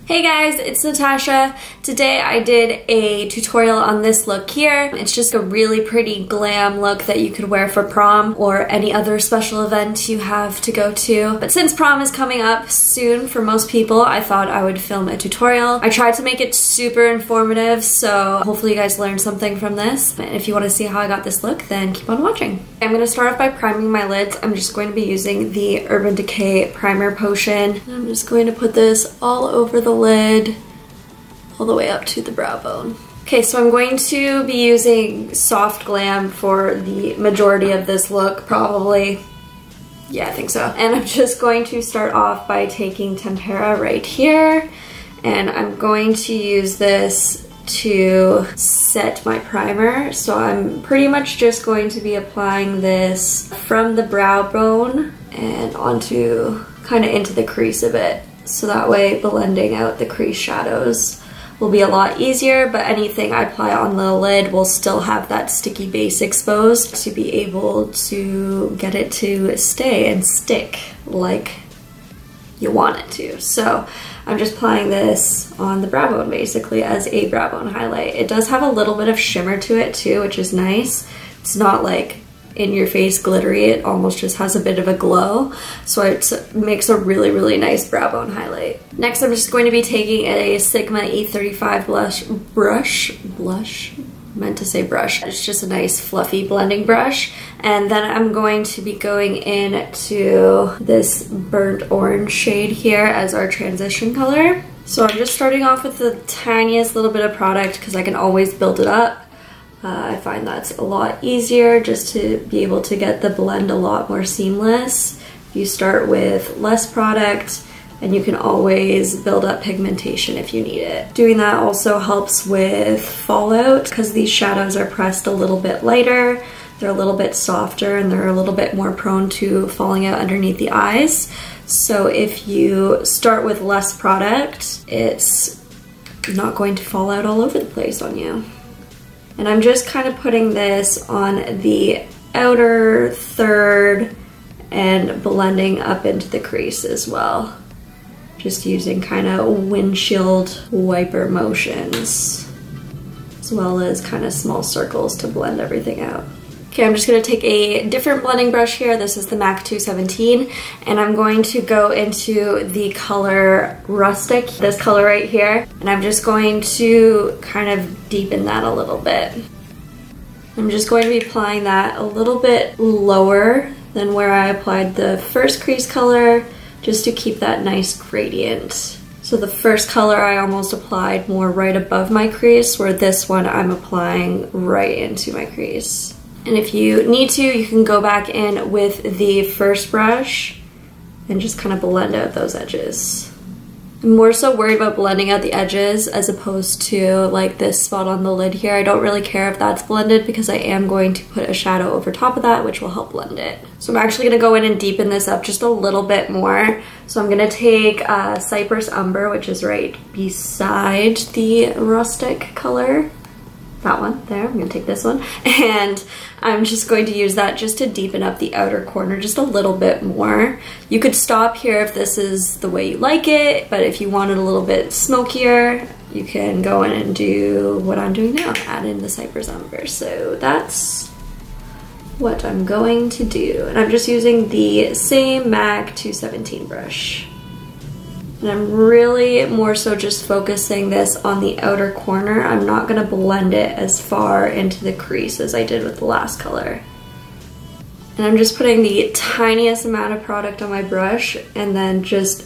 Hey guys, it's Natasha. Today I did a tutorial on this look here. It's just a really pretty glam look that you could wear for prom or any other special event you have to go to. But since prom is coming up soon for most people, I thought I would film a tutorial. I tried to make it super informative, so hopefully you guys learned something from this. And if you want to see how I got this look, then keep on watching. I'm going to start off by priming my lids. I'm just going to be using the Urban Decay Primer Potion. I'm just going to put this all over the lid all the way up to the brow bone. Okay, so I'm going to be using Soft Glam for the majority of this look, probably. Yeah, I think so. And I'm just going to start off by taking Tempera right here, and I'm going to use this to set my primer. So I'm pretty much just going to be applying this from the brow bone and onto kind of into the crease a bit. So that way blending out the crease shadows will be a lot easier, but anything I apply on the lid will still have that sticky base exposed to be able to get it to stay and stick like you want it to. So I'm just applying this on the brow bone basically as a brow bone highlight. It does have a little bit of shimmer to it too, which is nice. It's not like in your face glittery, it almost just has a bit of a glow, so it makes a really nice brow bone highlight. Next, I'm just going to be taking a Sigma E35 brush, meant to say brush. It's just a nice fluffy blending brush, and then I'm going to be going into this burnt orange shade here as our transition color. So I'm just starting off with the tiniest little bit of product because I can always build it up. I find that's a lot easier just to be able to get the blend a lot more seamless. You start with less product and you can always build up pigmentation if you need it. Doing that also helps with fallout because these shadows are pressed a little bit lighter, they're a little bit softer, and they're a little bit more prone to falling out underneath the eyes. So if you start with less product, it's not going to fall out all over the place on you. And I'm just kind of putting this on the outer third and blending up into the crease as well. Just using kind of windshield wiper motions, as well as kind of small circles to blend everything out. Okay, I'm just going to take a different blending brush here. This is the MAC 217, and I'm going to go into the color Rustic, this color right here, and I'm just going to kind of deepen that a little bit. I'm just going to be applying that a little bit lower than where I applied the first crease color, just to keep that nice gradient. So the first color I almost applied more right above my crease, where this one I'm applying right into my crease. And if you need to, you can go back in with the first brush and just kind of blend out those edges. I'm more so worried about blending out the edges as opposed to like this spot on the lid here. I don't really care if that's blended because I am going to put a shadow over top of that, which will help blend it. So I'm actually gonna go in and deepen this up just a little bit more. So I'm gonna take Cypress Umber, which is right beside the Rustic color. That one there, I'm gonna take this one, and I'm just going to use that just to deepen up the outer corner just a little bit more. You could stop here if this is the way you like it, but if you want it a little bit smokier, you can go in and do what I'm doing now, add in the Cypress Umber. So that's what I'm going to do. And I'm just using the same MAC 217 brush. And I'm really more so just focusing this on the outer corner. I'm not gonna blend it as far into the crease as I did with the last color. And I'm just putting the tiniest amount of product on my brush and then just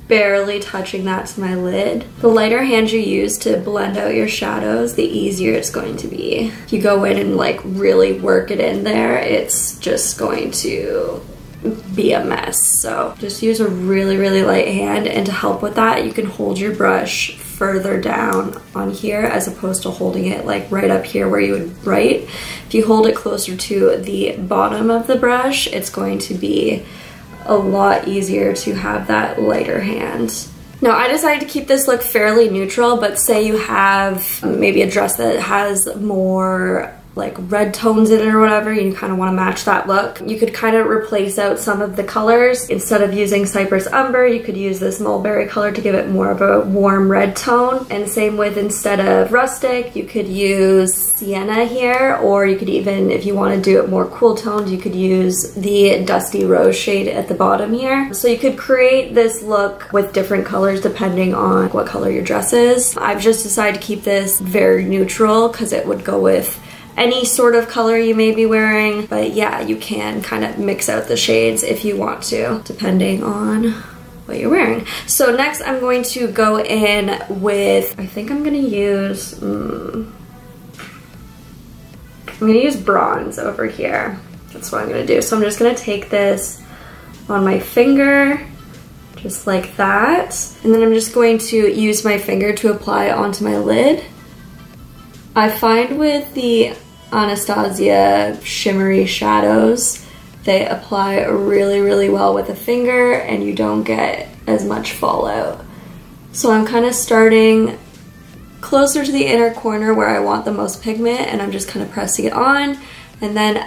barely touching that to my lid. The lighter hand you use to blend out your shadows, the easier it's going to be. If you go in and like really work it in there, it's just going to be a mess. So just use a really light hand, and to help with that you can hold your brush further down on here as opposed to holding it like right up here where you would write. If you hold it closer to the bottom of the brush, it's going to be a lot easier to have that lighter hand. Now I decided to keep this look fairly neutral, but say you have maybe a dress that has more like red tones in it or whatever, you kind of want to match that look. You could kind of replace out some of the colors. Instead of using Cypress Umber, you could use this mulberry color to give it more of a warm red tone. And same with, instead of rustic, you could use sienna here, or you could even, if you want to do it more cool toned, you could use the dusty rose shade at the bottom here. So you could create this look with different colors depending on what color your dress is. I've just decided to keep this very neutral because it would go with any sort of color you may be wearing, but yeah, you can kind of mix out the shades if you want to, depending on what you're wearing. So next I'm going to go in with, I think I'm gonna use, I'm gonna use bronze over here. That's what I'm gonna do. So I'm just gonna take this on my finger, just like that. And then I'm just going to use my finger to apply it onto my lid. I find with the Anastasia shimmery shadows, they apply really, really well with a finger and you don't get as much fallout. So I'm kind of starting closer to the inner corner where I want the most pigment, and I'm just kind of pressing it on, and then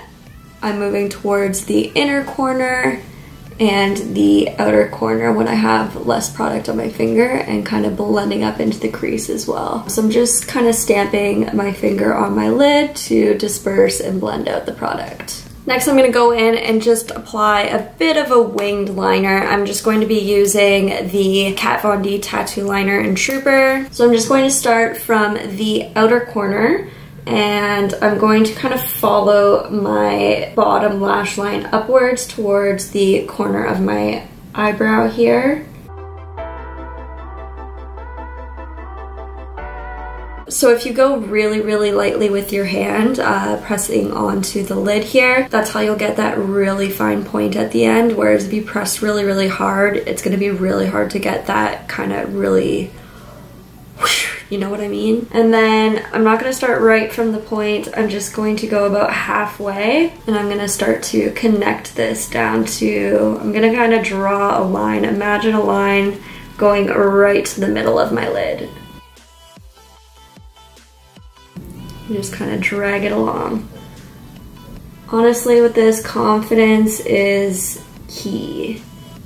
I'm moving towards the inner corner and the outer corner when I have less product on my finger, and kind of blending up into the crease as well. So I'm just kind of stamping my finger on my lid to disperse and blend out the product. Next I'm going to go in and just apply a bit of a winged liner. I'm just going to be using the Kat Von D Tattoo Liner in Trooper. So I'm just going to start from the outer corner, and I'm going to kind of follow my bottom lash line upwards towards the corner of my eyebrow here. So if you go really, really lightly with your hand, pressing onto the lid here, that's how you'll get that really fine point at the end, whereas if you press really, really hard, it's going to be really hard to get that kind of really, you know what I mean? And then I'm not going to start right from the point, I'm just going to go about halfway, and I'm going to start to connect this down to, I'm going to kind of draw a line, imagine a line going right to the middle of my lid. And just kind of drag it along. Honestly, with this, confidence is key.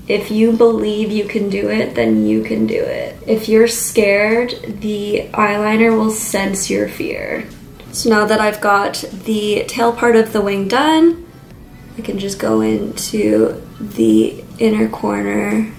If you believe you can do it, then you can do it. If you're scared, the eyeliner will sense your fear. So now that I've got the tail part of the wing done, I can just go into the inner corner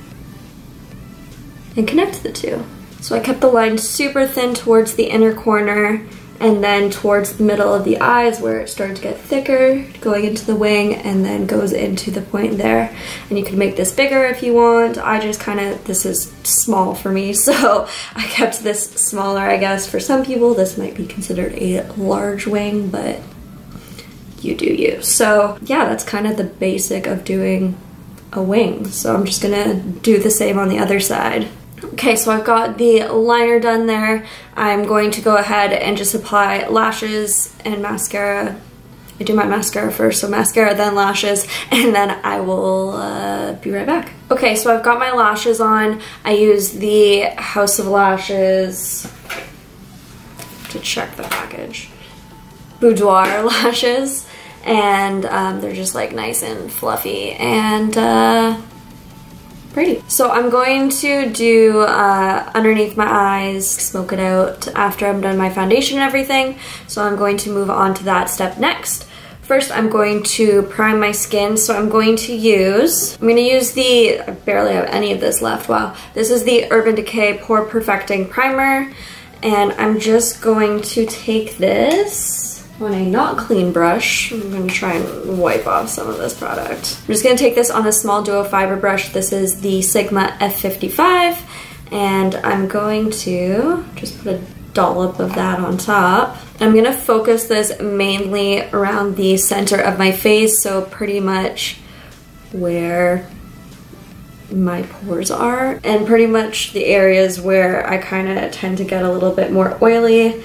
and connect the two. So I kept the line super thin towards the inner corner, and then towards the middle of the eyes where it started to get thicker, going into the wing, and then goes into the point there. And you can make this bigger if you want. I just kind of, this is small for me, so I kept this smaller, I guess. For some people, this might be considered a large wing, but you do you. So yeah, that's kind of the basic of doing a wing. So I'm just gonna do the same on the other side. Okay, so I've got the liner done there. I'm going to go ahead and just apply lashes and mascara. I do my mascara first, so mascara, then lashes, and then I will be right back. Okay, so I've got my lashes on. I use the House of Lashes, to check the package, Boudoir lashes, and they're just like nice and fluffy and pretty. So I'm going to do underneath my eyes, smoke it out after I'm done my foundation and everything. So I'm going to move on to that step next. First, I'm going to prime my skin. So I'm going to use the, I barely have any of this left, wow. This is the Urban Decay Pore Perfecting Primer. And I'm just going to take this on a not clean brush. I'm going to try and wipe off some of this product. I'm just going to take this on a small duo fiber brush. This is the Sigma F55, and I'm going to just put a dollop of that on top. I'm going to focus this mainly around the center of my face, so pretty much where my pores are, and pretty much the areas where I kind of tend to get a little bit more oily.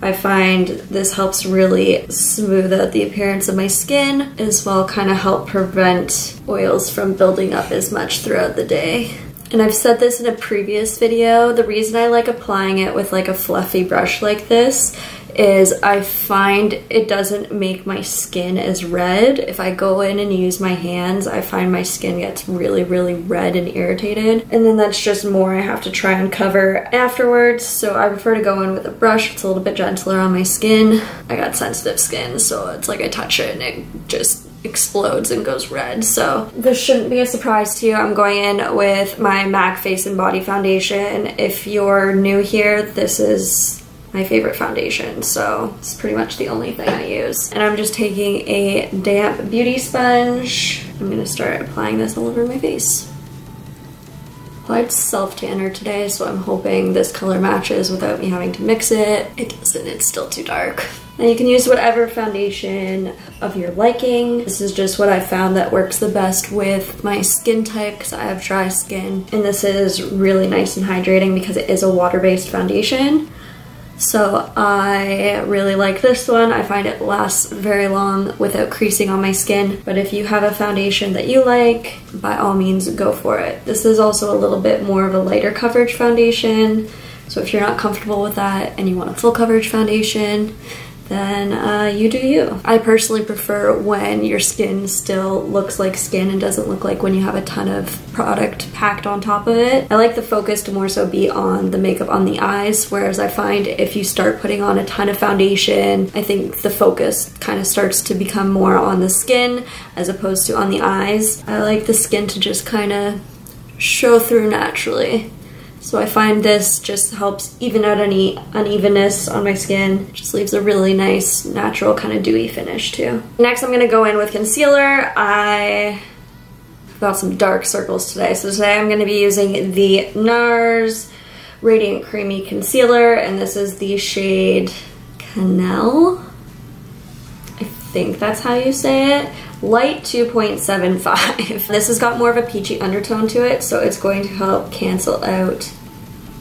I find this helps really smooth out the appearance of my skin, as well kind of help prevent oils from building up as much throughout the day. And I've said this in a previous video, the reason I like applying it with like a fluffy brush like this is I find it doesn't make my skin as red. If I go in and use my hands, I find my skin gets really, really red and irritated. And then that's just more I have to try and cover afterwards. So I prefer to go in with a brush. It's a little bit gentler on my skin. I got sensitive skin, so it's like I touch it and it just explodes and goes red. So this shouldn't be a surprise to you. I'm going in with my MAC Face and Body Foundation. If you're new here, this is my favorite foundation, so it's pretty much the only thing I use. And I'm just taking a damp beauty sponge. I'm gonna start applying this all over my face. Applied self-tanner today, so I'm hoping this color matches without me having to mix it. It doesn't, it's still too dark. And you can use whatever foundation of your liking. This is just what I found that works the best with my skin type because I have dry skin. And this is really nice and hydrating because it is a water-based foundation. So I really like this one. I find it lasts very long without creasing on my skin. But if you have a foundation that you like, by all means go for it. This is also a little bit more of a lighter coverage foundation. So if you're not comfortable with that and you want a full coverage foundation, then you do you. I personally prefer when your skin still looks like skin and doesn't look like when you have a ton of product packed on top of it. I like the focus to more so be on the makeup on the eyes, whereas I find if you start putting on a ton of foundation, I think the focus kind of starts to become more on the skin as opposed to on the eyes. I like the skin to just kind of show through naturally. So I find this just helps even out any unevenness on my skin. Just leaves a really nice, natural, kind of dewy finish too. Next I'm gonna go in with concealer. I got some dark circles today. So today I'm gonna be using the NARS Radiant Creamy Concealer, and this is the shade Canal. I think that's how you say it. Light 2.75. This has got more of a peachy undertone to it, so it's going to help cancel out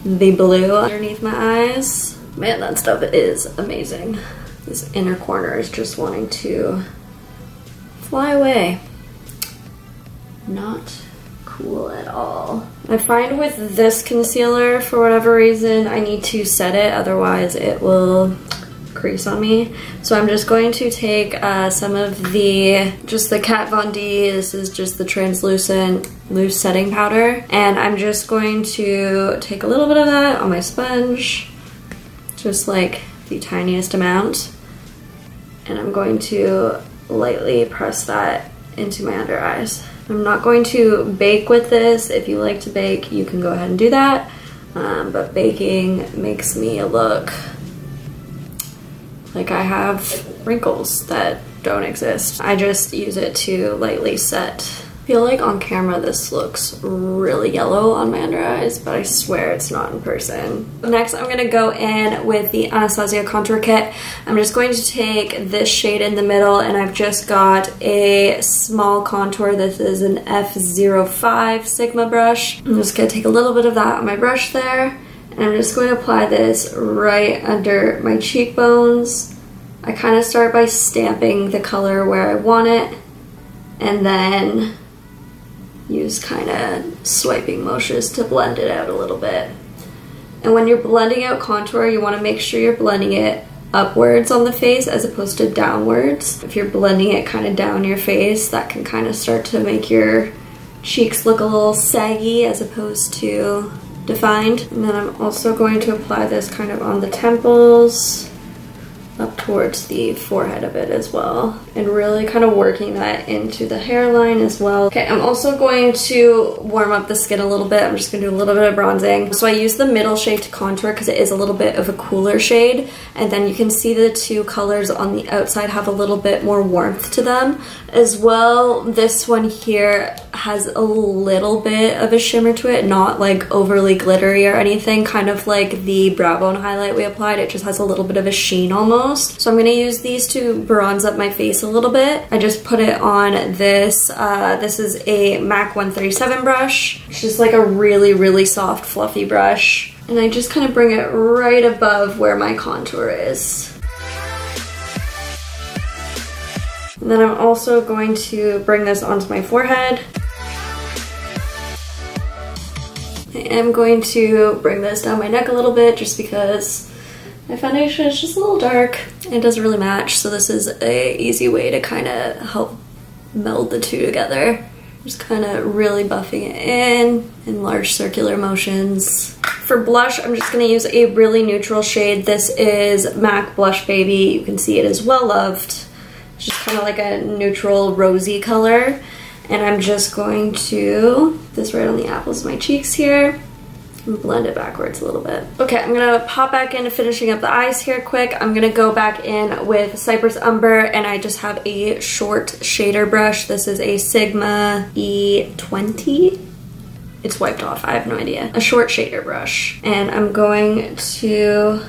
the blue underneath my eyes. Man, that stuff is amazing. This inner corner is just wanting to fly away. Not cool at all. I find with this concealer, for whatever reason, I need to set it, otherwise it will crease on me. So I'm just going to take some of the Kat Von D, this is just the translucent loose setting powder, and I'm just going to take a little bit of that on my sponge, just like the tiniest amount, and I'm going to lightly press that into my under eyes. I'm not going to bake with this. If you like to bake, you can go ahead and do that, but baking makes me look like I have wrinkles that don't exist. I just use it to lightly set. I feel like on camera this looks really yellow on my under eyes, but I swear it's not in person. Next I'm gonna go in with the Anastasia Contour Kit. I'm just going to take this shade in the middle, and I've just got a small contour. This is an F05 Sigma brush. I'm just gonna take a little bit of that on my brush there. And I'm just going to apply this right under my cheekbones. I kind of start by stamping the color where I want it, and then use kind of swiping motions to blend it out a little bit. And when you're blending out contour, you want to make sure you're blending it upwards on the face as opposed to downwards. If you're blending it kind of down your face, that can kind of start to make your cheeks look a little saggy as opposed to defined. And then I'm also going to apply this kind of on the temples, up towards the forehead a bit as well, and really kind of working that into the hairline as well. Okay, I'm also going to warm up the skin a little bit. I'm just gonna do a little bit of bronzing. So I use the middle shade to contour because it is a little bit of a cooler shade, and then you can see the two colors on the outside have a little bit more warmth to them as well. This one here has a little bit of a shimmer to it, not like overly glittery or anything, kind of like the brow bone highlight we applied. It just has a little bit of a sheen almost. So I'm gonna use these to bronze up my face a little bit. I just put it on this, this is a MAC 137 brush. It's just like a really, really soft, fluffy brush. And I just kind of bring it right above where my contour is. And then I'm also going to bring this onto my forehead. am going to bring this down my neck a little bit just because my foundation is just a little dark and it doesn't really match, so this is a easy way to kind of help meld the two together. Just kind of really buffing it in large circular motions. For blush, I'm just going to use a really neutral shade. This is MAC Blush Baby. You can see it is well loved. It's just kind of like a neutral rosy color. And I'm just going to put this right on the apples of my cheeks here and blend it backwards a little bit. Okay, I'm gonna pop back into finishing up the eyes here quick. I'm gonna go back in with Cypress Umber, and I just have a short shader brush. This is a Sigma E20. It's wiped off, I have no idea. A short shader brush. And I'm going to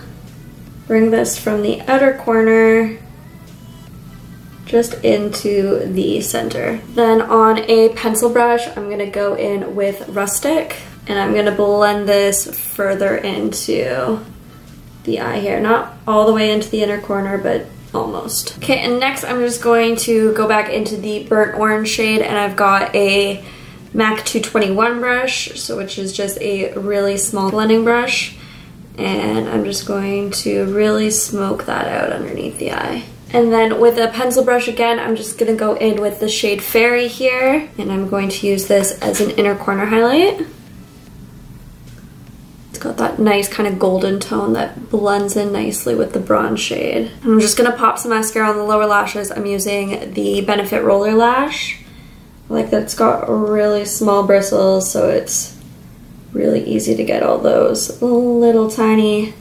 bring this from the outer corner just into the center. Then on a pencil brush, I'm gonna go in with Rustic, and I'm gonna blend this further into the eye here. Not all the way into the inner corner, but almost. Okay, and next I'm just going to go back into the burnt orange shade, and I've got a MAC 221 brush, which is just a really small blending brush. And I'm just going to really smoke that out underneath the eye. And then with a pencil brush again, I'm just gonna go in with the shade Fairy here, and I'm going to use this as an inner corner highlight. It's got that nice kind of golden tone that blends in nicely with the bronze shade. I'm just gonna pop some mascara on the lower lashes. I'm using the Benefit Roller Lash. I like that it's got really small bristles, so it's really easy to get all those little tiny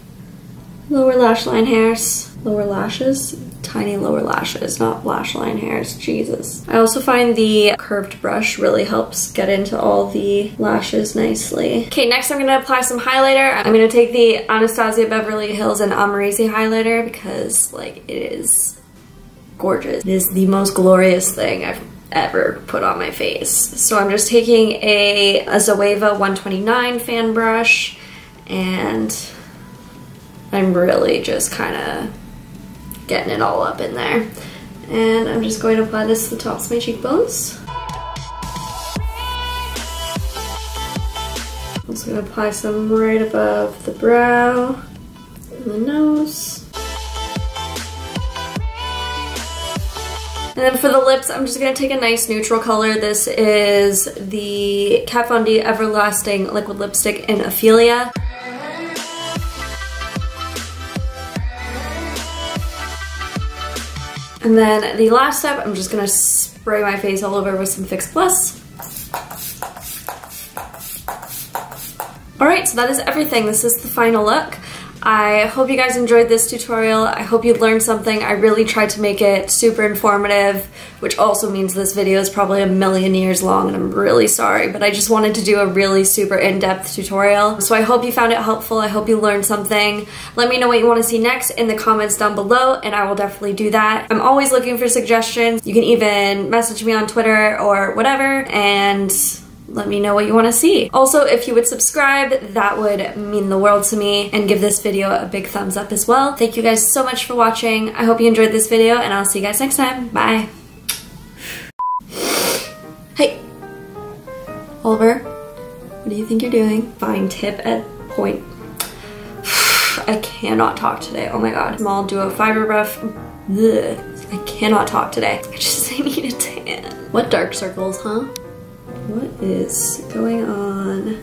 lower lash line hairs. Lower lashes? Tiny lower lashes, not lash line hairs, Jesus. I also find the curved brush really helps get into all the lashes nicely. Okay, next I'm gonna apply some highlighter. I'm gonna take the Anastasia Beverly Hills and Amrezy highlighter because like it is gorgeous. It is the most glorious thing I've ever put on my face. So I'm just taking a Zoeva 129 fan brush, and I'm really just kind of getting it all up in there. And I'm just going to apply this to the tops of my cheekbones. I'm just going to apply some right above the brow and the nose. And then for the lips, I'm just going to take a nice neutral color. This is the Kat Von D Everlasting Liquid Lipstick in Ophelia. And then the last step, I'm just gonna spray my face all over with some Fix Plus. All right, so that is everything. This is the final look. I hope you guys enjoyed this tutorial. I hope you learned something. I really tried to make it super informative, which also means this video is probably a million years long, and I'm really sorry, but I just wanted to do a really super in-depth tutorial. So I hope you found it helpful. I hope you learned something. Let me know what you want to see next in the comments down below, and I will definitely do that. I'm always looking for suggestions. You can even message me on Twitter or whatever, and let me know what you want to see. Also, if you would subscribe, that would mean the world to me, and give this video a big thumbs up as well. Thank you guys so much for watching. I hope you enjoyed this video, and I'll see you guys next time. Bye. Hey, Oliver, what do you think you're doing? Fine tip at point. I cannot talk today. Oh my god. Small duo fiber brush. Ugh. I cannot talk today. I need a tan. What dark circles, huh? What is going on?